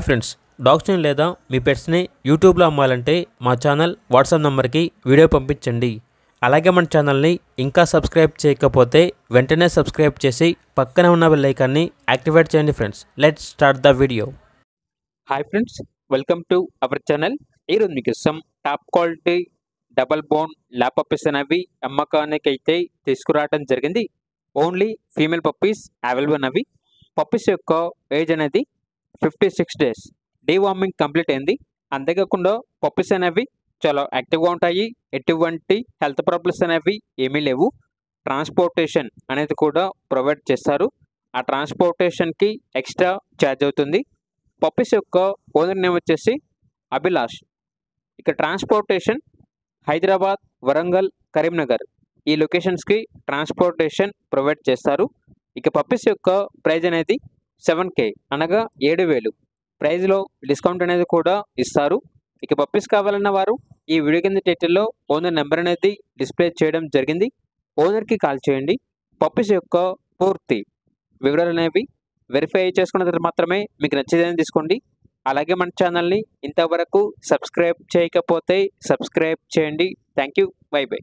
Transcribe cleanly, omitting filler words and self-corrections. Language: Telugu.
ఫ్రెండ్స్, డాగ్స్ని లేదా మీ పెట్స్ని యూట్యూబ్లో అమ్మాలంటే మా ఛానల్ వాట్సాప్ నెంబర్కి వీడియో పంపించండి. అలాగే మన ఛానల్ని ఇంకా సబ్స్క్రైబ్ చేయకపోతే వెంటనే సబ్స్క్రైబ్ చేసి పక్కనే ఉన్న బెల్ ఐకాన్ని యాక్టివేట్ చేయండి. Friends, let's start the video. Hi friends, welcome to our channel. ఈరోజు మీకోసం top quality double bone lap puppies అనేవి అమ్మకానికి అయితే తీసుకురావడం జరిగింది. ఓన్లీ ఫీమేల్ పప్పీస్ అవైలబుల్ అనేవి. పప్పీస్ యొక్క ఏజ్ అనేది 56 డేస్. డీవార్మింగ్ కంప్లీట్ అయింది. అంతేకాకుండా పప్పీస్ అనేవి చాలా యాక్టివ్గా ఉంటాయి. ఎటువంటి హెల్త్ ప్రాబ్లమ్స్ అనేవి ఏమీ లేవు. ట్రాన్స్పోర్టేషన్ అనేది కూడా ప్రొవైడ్ చేస్తారు. ఆ ట్రాన్స్పోర్టేషన్కి ఎక్స్ట్రా ఛార్జ్ అవుతుంది. పప్పీస్ యొక్క ఓనర్ నేమ్ వచ్చేసి అభిలాష్. ఇక ట్రాన్స్పోర్టేషన్ హైదరాబాద్, వరంగల్, కరీంనగర్ ఈ లొకేషన్స్కి ట్రాన్స్పోర్టేషన్ ప్రొవైడ్ చేస్తారు. ఇక పప్పీస్ యొక్క ప్రైజ్ అనేది 7K అనగా 7,000. ప్రైజ్లో డిస్కౌంట్ అనేది కూడా ఇస్తారు. ఇక పప్పీస్ కావాలన్న వారు ఈ వీడియో కింద టైటిల్లో ఓనర్ నెంబర్ అనేది డిస్ప్లే చేయడం జరిగింది. ఓనర్కి కాల్ చేయండి. పప్పీస్ యొక్క పూర్తి వివరాలు అనేవి వెరిఫై చేసుకున్న తర్వాత మాత్రమే మీకు నచ్చేదని తీసుకోండి. అలాగే మన ఛానల్ని ఇంతవరకు సబ్స్క్రైబ్ చేయకపోతే సబ్స్క్రైబ్ చేయండి. Thank you. By by.